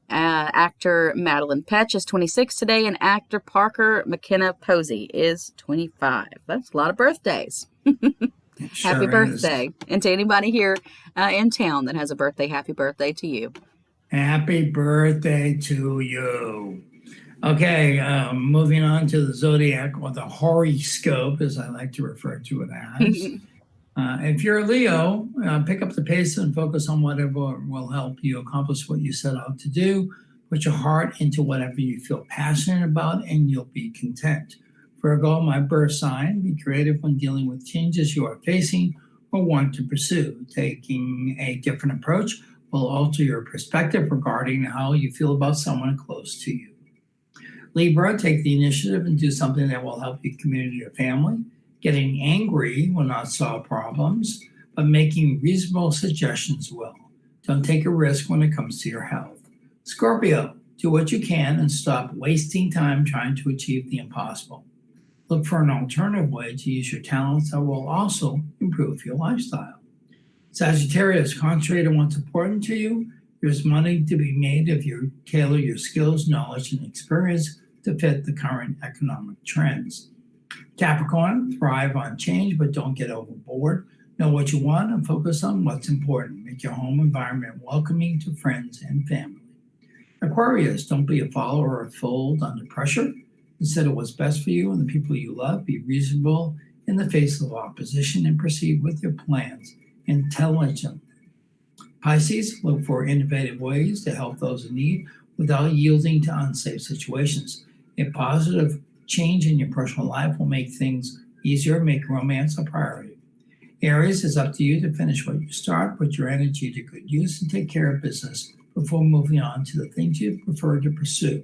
Actor Madeline Petch is 26 today, and actor Parker McKenna Posey is 25. That's a lot of birthdays. Sure Happy is. birthday. And to anybody here in town that has a birthday, happy birthday to you. Happy birthday to you. Okay, moving on to the zodiac, or the horoscope, as I like to refer to it as. If you're a Leo, pick up the pace and focus on whatever will help you accomplish what you set out to do. Put your heart into whatever you feel passionate about, and you'll be content. Virgo, my birth sign, be creative when dealing with changes you are facing or want to pursue. Taking a different approach will alter your perspective regarding how you feel about someone close to you. Libra, take the initiative and do something that will help your community or family. Getting angry will not solve problems, but making reasonable suggestions will. Don't take a risk when it comes to your health. Scorpio, do what you can and stop wasting time trying to achieve the impossible. Look for an alternative way to use your talents that will also improve your lifestyle. Sagittarius, concentrate on what's important to you. There's money to be made if you tailor your skills, knowledge, and experience to fit the current economic trends. Capricorn, thrive on change, but don't get overboard. Know what you want and focus on what's important. Make your home environment welcoming to friends and family. Aquarius, don't be a follower or fold under pressure. Consider what's best for you and the people you love. Be reasonable in the face of opposition and proceed with your plans intelligently. Pisces, look for innovative ways to help those in need without yielding to unsafe situations. A positive change in your personal life will make things easier, make romance a priority. Aries, it's up to you to finish what you start, put your energy to good use, and take care of business before moving on to the things you prefer to pursue.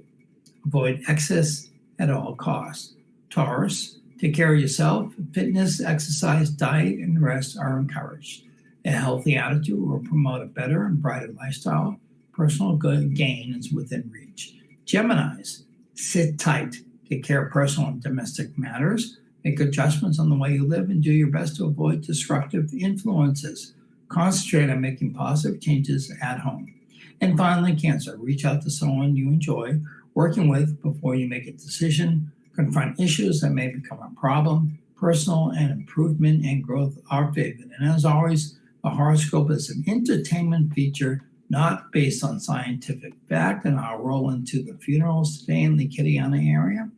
Avoid excess at all costs. Taurus, take care of yourself. Fitness, exercise, diet, and rest are encouraged. A healthy attitude will promote a better and brighter lifestyle. Personal good gain is within reach. Geminis, sit tight. Take care of personal and domestic matters. Make adjustments on the way you live and do your best to avoid disruptive influences. Concentrate on making positive changes at home. And finally, Cancer, reach out to someone you enjoy working with before you make a decision. Confront issues that may become a problem. Personal and improvement and growth are favored. And as always, the horoscope is an entertainment feature not based on scientific fact. And I'll roll into the funerals today in the Kittiana area.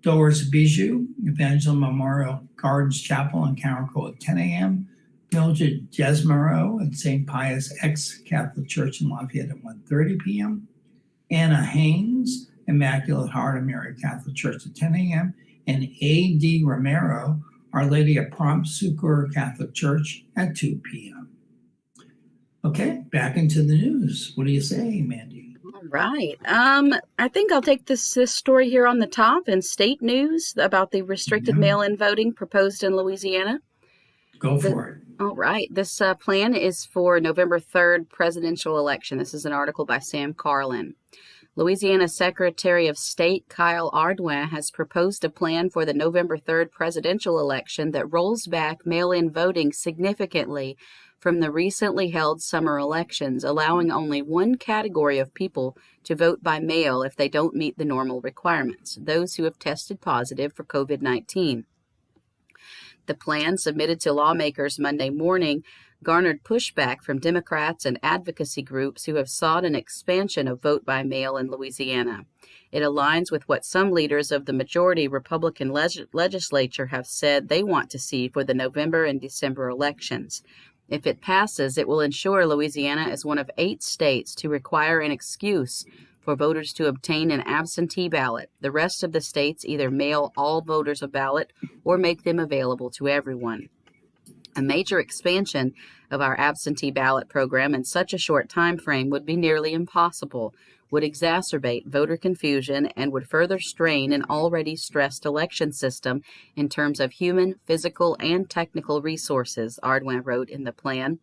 Doris Bijou, Evangeline Memorial Gardens Chapel in Carrico at 10 a.m. Mildred Desmareau at St. Pius X Catholic Church in Lafayette at 1:30 p.m. Anna Haynes, Immaculate Heart of Mary Catholic Church at 10 a.m. And A.D. Romero, Our Lady of Prompt Succor Catholic Church at 2 p.m. Okay, back into the news. What do you say, Mandy? All right. I think I'll take this story here on the top in state news about the restricted mail-in voting proposed in Louisiana. Go for it. All right. This plan is for November 3rd presidential election. This is an article by Sam Carlin. Louisiana Secretary of State Kyle Ardouin has proposed a plan for the November 3rd presidential election that rolls back mail-in voting significantly from the recently held summer elections, allowing only one category of people to vote by mail if they don't meet the normal requirements, those who have tested positive for COVID-19. The plan, submitted to lawmakers Monday morning, garnered pushback from Democrats and advocacy groups who have sought an expansion of vote by mail in Louisiana. It aligns with what some leaders of the majority Republican legislature have said they want to see for the November and December elections. If it passes, it will ensure Louisiana is one of 8 states to require an excuse for voters to obtain an absentee ballot. The rest of the states either mail all voters a ballot or make them available to everyone. A major expansion of our absentee ballot program in such a short time frame would be nearly impossible, would exacerbate voter confusion, and would further strain an already stressed election system in terms of human, physical, and technical resources, Ardwan wrote in the plan.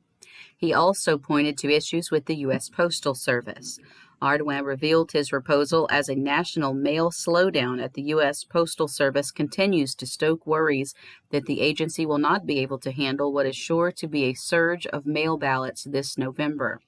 He also pointed to issues with the U.S. Postal Service. Ardwan revealed his proposal as a national mail slowdown at the U.S. Postal Service continues to stoke worries that the agency will not be able to handle what is sure to be a surge of mail ballots this November.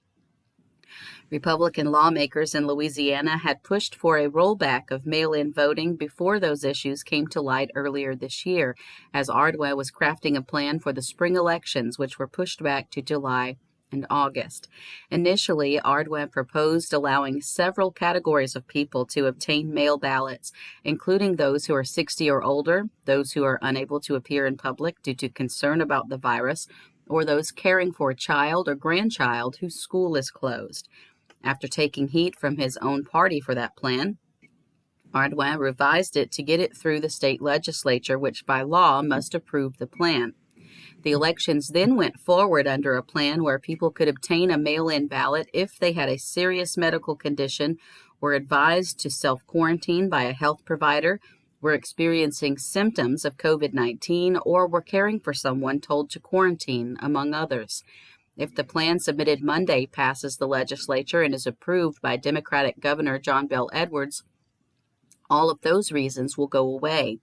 Republican lawmakers in Louisiana had pushed for a rollback of mail-in voting before those issues came to light earlier this year, as Ardwan was crafting a plan for the spring elections, which were pushed back to July and August. Initially, Ardwan proposed allowing several categories of people to obtain mail ballots, including those who are 60 or older, those who are unable to appear in public due to concern about the virus, or those caring for a child or grandchild whose school is closed. After taking heat from his own party for that plan, Ardwan revised it to get it through the state legislature, which by law must approve the plan. The elections then went forward under a plan where people could obtain a mail-in ballot if they had a serious medical condition, were advised to self-quarantine by a health provider, were experiencing symptoms of COVID-19, or were caring for someone told to quarantine, among others. If the plan submitted Monday passes the legislature and is approved by Democratic Governor John Bel Edwards, all of those reasons will go away.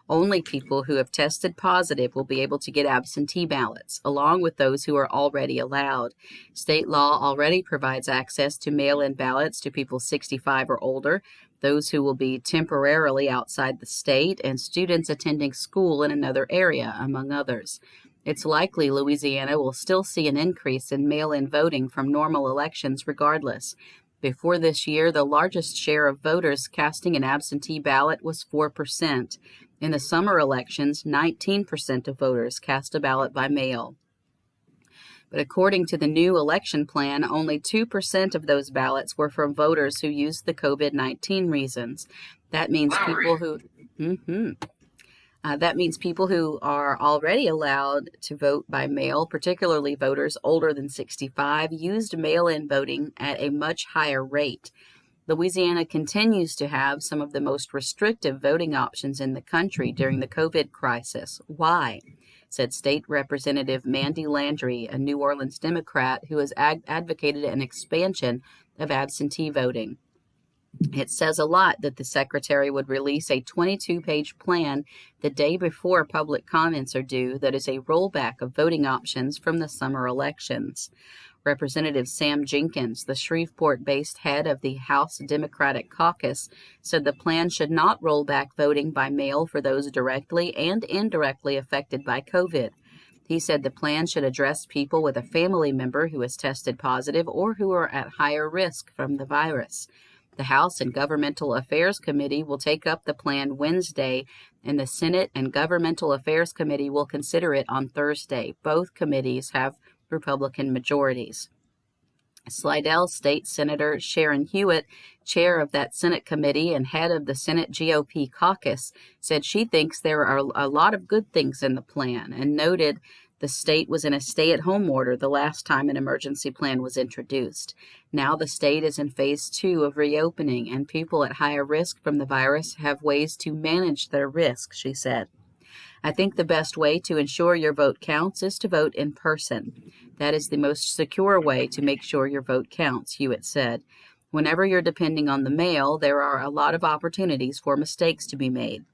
Only people who have tested positive will be able to get absentee ballots, along with those who are already allowed. State law already provides access to mail-in ballots to people 65 or older, those who will be temporarily outside the state, and students attending school in another area, among others. It's likely Louisiana will still see an increase in mail-in voting from normal elections regardless. Before this year, the largest share of voters casting an absentee ballot was 4%. In the summer elections, 19% of voters cast a ballot by mail. But according to the new election plan, only 2% of those ballots were from voters who used the COVID-19 reasons. That means people who are already allowed to vote by mail, particularly voters older than 65, used mail-in voting at a much higher rate. Louisiana continues to have some of the most restrictive voting options in the country during the COVID crisis. Why? Said State Representative Mandy Landry, a New Orleans Democrat who has advocated an expansion of absentee voting. It says a lot that the secretary would release a 22-page plan the day before public comments are due that is a rollback of voting options from the summer elections. Representative Sam Jenkins, the Shreveport-based head of the House Democratic Caucus, said the plan should not roll back voting by mail for those directly and indirectly affected by COVID. He said the plan should address people with a family member who has tested positive or who are at higher risk from the virus. The House and Governmental Affairs Committee will take up the plan Wednesday, and the Senate and Governmental Affairs Committee will consider it on Thursday. Both committees have Republican majorities. Slidell State Senator Sharon Hewitt, chair of that Senate committee and head of the Senate GOP caucus, said she thinks there are a lot of good things in the plan and noted the state was in a stay-at-home order the last time an emergency plan was introduced. Now the state is in phase 2 of reopening, and people at higher risk from the virus have ways to manage their risk, she said. I think the best way to ensure your vote counts is to vote in person. That is the most secure way to make sure your vote counts, Hewitt said. Whenever you're depending on the mail, there are a lot of opportunities for mistakes to be made.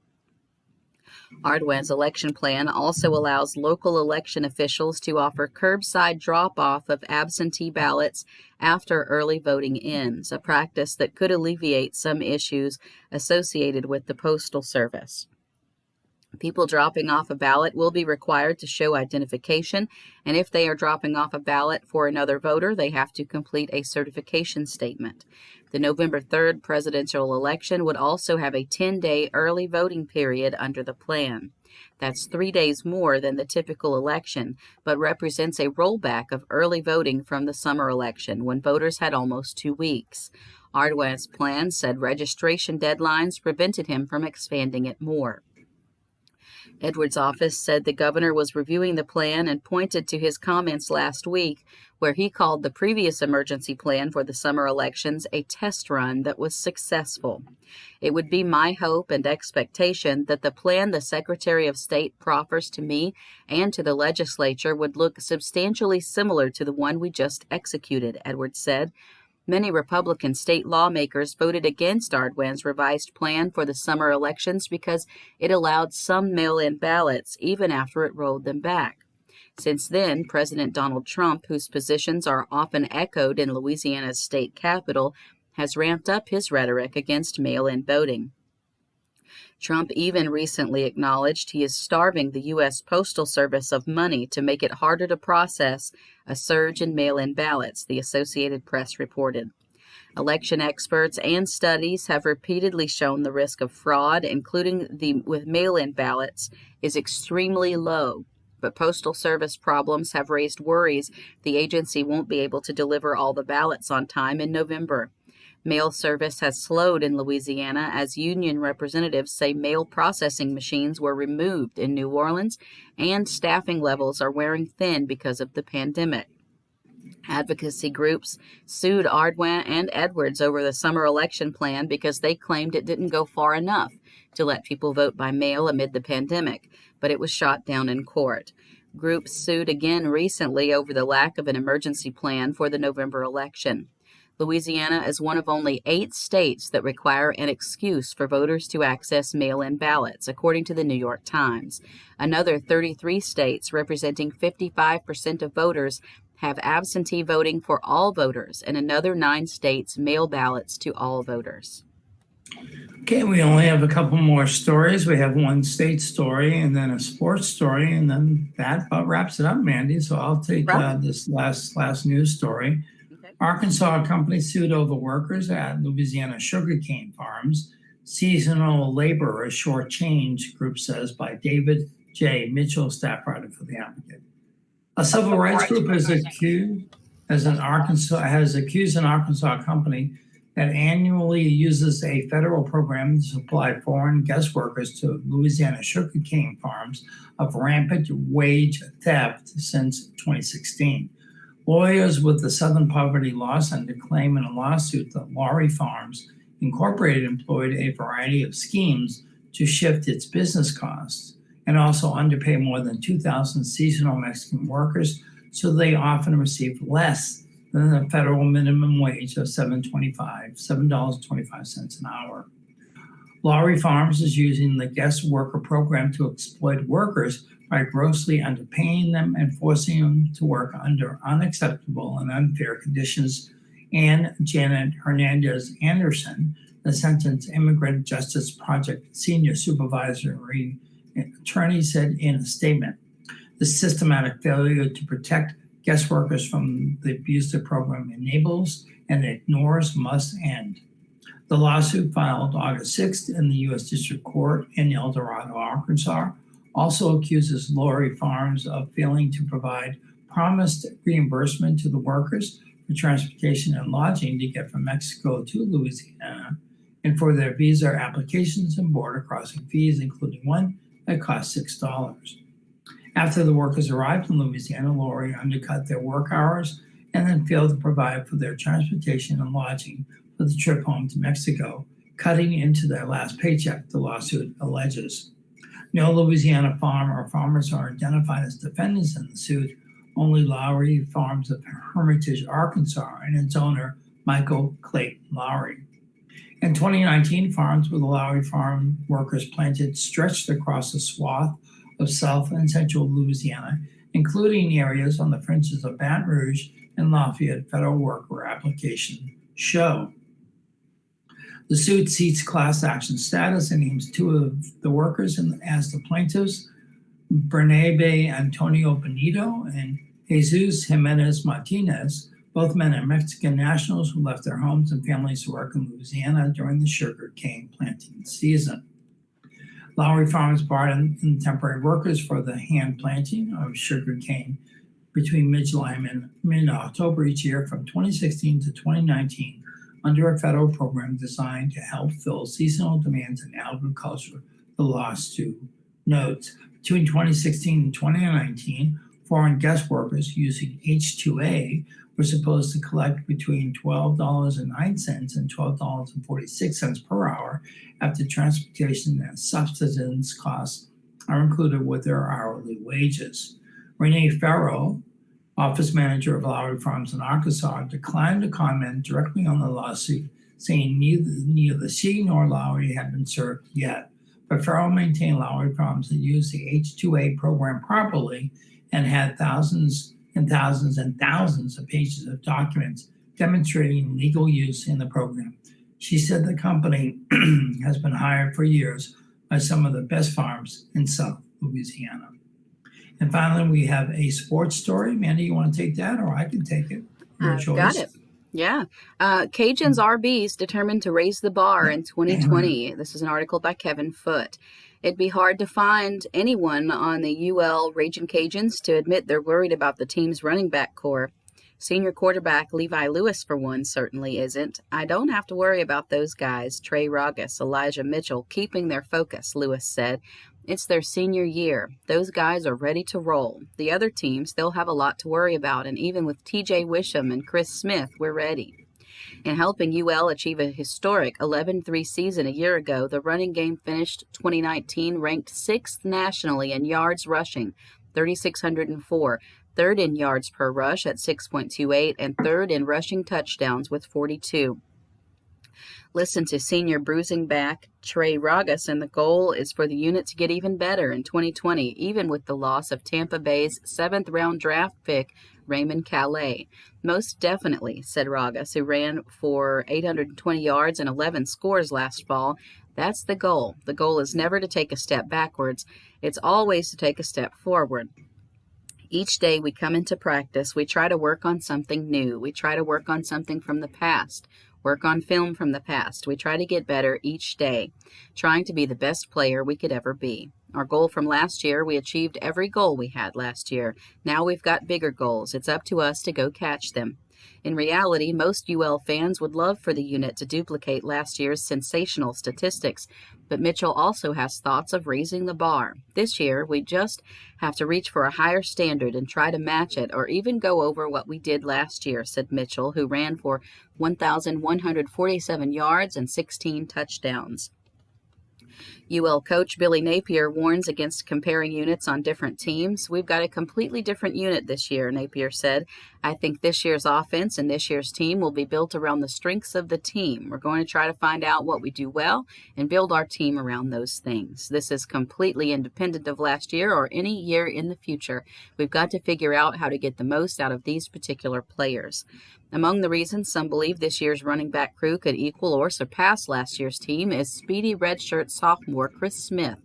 Ardwan's election plan also allows local election officials to offer curbside drop-off of absentee ballots after early voting ends, a practice that could alleviate some issues associated with the Postal Service. People dropping off a ballot will be required to show identification, and if they are dropping off a ballot for another voter, they have to complete a certification statement. The November 3rd presidential election would also have a 10-day early voting period under the plan. That's 3 days more than the typical election, but represents a rollback of early voting from the summer election, when voters had almost 2 weeks. Ardwan's plan said registration deadlines prevented him from expanding it more. Edwards' office said the governor was reviewing the plan and pointed to his comments last week, where he called the previous emergency plan for the summer elections a test run that was successful. It would be my hope and expectation that the plan the Secretary of State proffers to me and to the legislature would look substantially similar to the one we just executed, Edwards said. Many Republican state lawmakers voted against Ardoin's revised plan for the summer elections because it allowed some mail-in ballots even after it rolled them back. Since then, President Donald Trump, whose positions are often echoed in Louisiana's state capitol, has ramped up his rhetoric against mail-in voting. Trump even recently acknowledged he is starving the U.S. Postal Service of money to make it harder to process a surge in mail-in ballots, the Associated Press reported. Election experts and studies have repeatedly shown the risk of fraud, including with mail-in ballots, is extremely low. But Postal Service problems have raised worries the agency won't be able to deliver all the ballots on time in November. Mail service has slowed in Louisiana as union representatives say mail processing machines were removed in New Orleans and staffing levels are wearing thin because of the pandemic. Advocacy groups sued Ardoin and Edwards over the summer election plan because they claimed it didn't go far enough to let people vote by mail amid the pandemic, but it was shot down in court. Groups sued again recently over the lack of an emergency plan for the November election. Louisiana is one of only 8 states that require an excuse for voters to access mail-in ballots, according to the New York Times. Another 33 states, representing 55% of voters, have absentee voting for all voters, and another 9 states mail ballots to all voters. Okay, we only have a couple more stories. We have one state story and then a sports story, and then that about wraps it up, Mandy. So I'll take this last news story. Arkansas company sued over workers at Louisiana sugarcane farms. Seasonal labor is shortchanged, group says, by David J. Mitchell, staff writer for the Advocate. A civil rights group has accused an Arkansas company that annually uses a federal program to supply foreign guest workers to Louisiana sugarcane farms of rampant wage theft since 2016. Lawyers with the Southern Poverty Law Center claim in a lawsuit that Lowry Farms Incorporated employed a variety of schemes to shift its business costs and also underpay more than 2,000 seasonal Mexican workers, so they often receive less than the federal minimum wage of $7.25 an hour. Lowry Farms is using the guest worker program to exploit workers by grossly underpaying them and forcing them to work under unacceptable and unfair conditions. And Janet Hernandez Anderson, the Sentence Immigrant Justice Project senior supervisory attorney, said in a statement, the systematic failure to protect guest workers from the abuse the program enables and ignores must end. The lawsuit, filed August 6th in the U.S. District Court in El Dorado, Arkansas, also accuses Lowry Farms of failing to provide promised reimbursement to the workers for transportation and lodging to get from Mexico to Louisiana, and for their visa applications and border crossing fees, including one that cost $6. After the workers arrived in Louisiana, Lowry undercut their work hours and then failed to provide for their transportation and lodging for the trip home to Mexico, cutting into their last paycheck, the lawsuit alleges. No Louisiana farm or farmers are identified as defendants in the suit. Only Lowry Farms of Hermitage, Arkansas, and its owner, Michael Clayton Lowry. In 2019, farms where the Lowry farm workers planted stretched across a swath of South and Central Louisiana, including areas on the fringes of Baton Rouge and Lafayette federal worker application show. The suit seeks class action status and names 2 of the workers as the plaintiffs, Bernabe Antonio Benito and Jesus Jimenez Martinez. Both men are Mexican nationals who left their homes and families to work in Louisiana during the sugar cane planting season. Lowry Farms brought in temporary workers for the hand planting of sugar cane between mid-July and mid-October each year from 2016 to 2019 under a federal program designed to help fill seasonal demands in agriculture, the lawsuit notes. Between 2016 and 2019, foreign guest workers using H-2A were supposed to collect between $12.09 and $12.46 per hour after transportation and subsistence costs are included with their hourly wages. Renee Farrell, office manager of Lowry Farms in Arkansas, declined to comment directly on the lawsuit, saying neither she nor Lowry had been served yet. But Farrell maintained Lowry Farms had used the H-2A program properly and had thousands and thousands and thousands of pages of documents demonstrating legal use in the program. She said the company has been hired for years by some of the best farms in South Louisiana. And finally, we have a sports story. Mandy, you want to take that, or I can take it? Your choice. Got it. Yeah. Cajuns RBs determined to raise the bar in 2020. This is an article by Kevin Foote. It'd be hard to find anyone on the UL Ragin Cajuns to admit they're worried about the team's running back core. Senior quarterback Levi Lewis, for one, certainly isn't. I don't have to worry about those guys, Trey Ragas, Elijah Mitchell, keeping their focus, Lewis said. It's their senior year. Those guys are ready to roll. The other teams, they'll have a lot to worry about, and even with TJ Wisham and Chris Smith, we're ready. In helping UL achieve a historic 11-3 season a year ago, the running game finished 2019 ranked 6th nationally in yards rushing, 3,604, 3rd in yards per rush at 6.28, and 3rd in rushing touchdowns with 42. Listen to senior bruising back Trey Ragas, and the goal is for the unit to get even better in 2020, even with the loss of Tampa Bay's 7th-round draft pick, Raymond Calais. Most definitely, said Ragas, who ran for 820 yards and 11 scores last fall. That's the goal. The goal is never to take a step backwards. It's always to take a step forward. Each day we come into practice, we try to work on something new. We try to work on something from the past. Work on film from the past. We try to get better each day, trying to be the best player we could ever be. Our goal from last year, we achieved every goal we had last year. Now we've got bigger goals. It's up to us to go catch them. In reality, most UL fans would love for the unit to duplicate last year's sensational statistics, but Mitchell also has thoughts of raising the bar. This year, we just have to reach for a higher standard and try to match it or even go over what we did last year, said Mitchell, who ran for 1,147 yards and 16 touchdowns. UL coach Billy Napier warns against comparing units on different teams. We've got a completely different unit this year, Napier said. I think this year's offense and this year's team will be built around the strengths of the team. We're going to try to find out what we do well and build our team around those things. This is completely independent of last year or any year in the future. We've got to figure out how to get the most out of these particular players. Among the reasons some believe this year's running back crew could equal or surpass last year's team is speedy redshirt sophomore Chris Smith,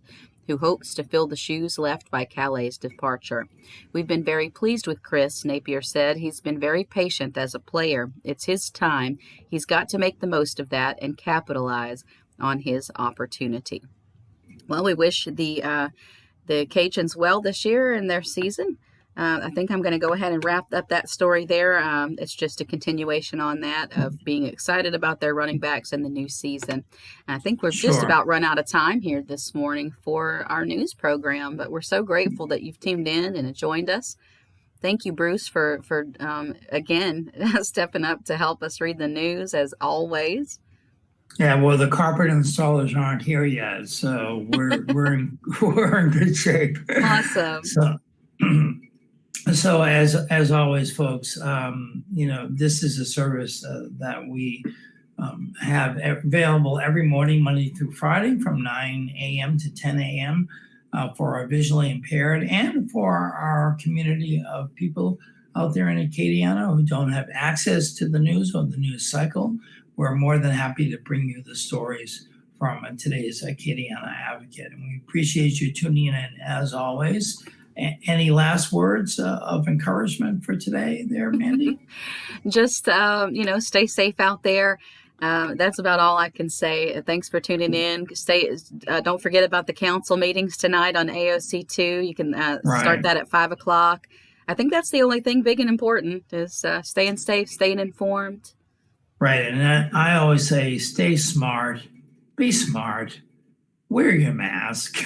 who hopes to fill the shoes left by Calais' departure. We've been very pleased with Chris, Napier said. He's been very patient as a player. It's his time. He's got to make the most of that and capitalize on his opportunity. Well, we wish the Cajuns well this year in their season. I think I'm going to go ahead and wrap up that story there. It's just a continuation on that of being excited about their running backs in the new season. And I think we're just about run out of time here this morning for our news program, but we're so grateful that you've tuned in and joined us. Thank you, Bruce, for again, stepping up to help us read the news as always. Yeah, well, the carpet installers aren't here yet, so we're in good shape. Awesome. So as always, folks, this is a service that we have available every morning, Monday through Friday, from 9 a.m. to 10 a.m. For our visually impaired and for our community of people out there in Acadiana who don't have access to the news or the news cycle. We're more than happy to bring you the stories from today's Acadiana Advocate. And we appreciate you tuning in as always. Any last words of encouragement for today there, Mandy? Just, stay safe out there. That's about all I can say. Thanks for tuning in. Don't forget about the council meetings tonight on AOC2. You can start that at 5 o'clock. I think that's the only thing big and important is staying safe, staying informed. Right. And I always say, stay smart, be smart, wear your mask.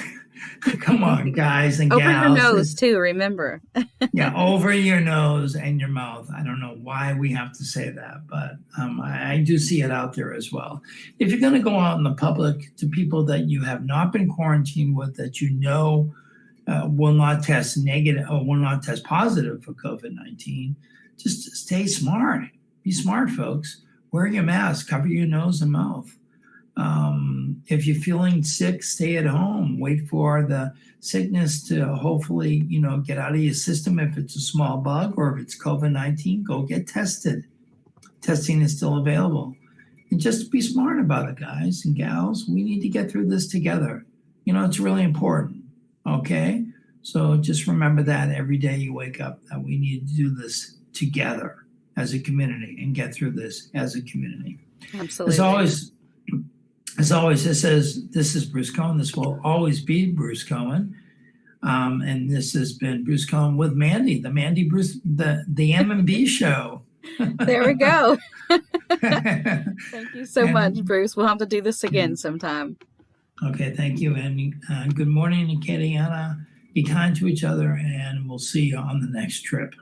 Come on, guys and Over your gals. nose too, remember. Yeah, over your nose and your mouth. I don't know why we have to say that, but I do see it out there as well. If you're going to go out in the public to people that you have not been quarantined with, that you know will not test negative or will not test positive for COVID-19, just stay smart. Be smart, folks. Wear your mask, cover your nose and mouth. If you're feeling sick, stay at home. Wait for the sickness to hopefully, get out of your system. If it's a small bug or if it's COVID-19, go get tested. Testing is still available. And just be smart about it, guys and gals. We need to get through this together. It's really important. Okay? So just remember that every day you wake up, that we need to do this together as a community and get through this as a community. Absolutely. As always, this is Bruce Cohen. This will always be Bruce Cohen. And this has been Bruce Cohen with Mandy, the M&B show. There we go. Thank you so much, Bruce. We'll have to do this again sometime. Okay, thank you. And good morning, Acadiana. Be kind to each other, and we'll see you on the next trip.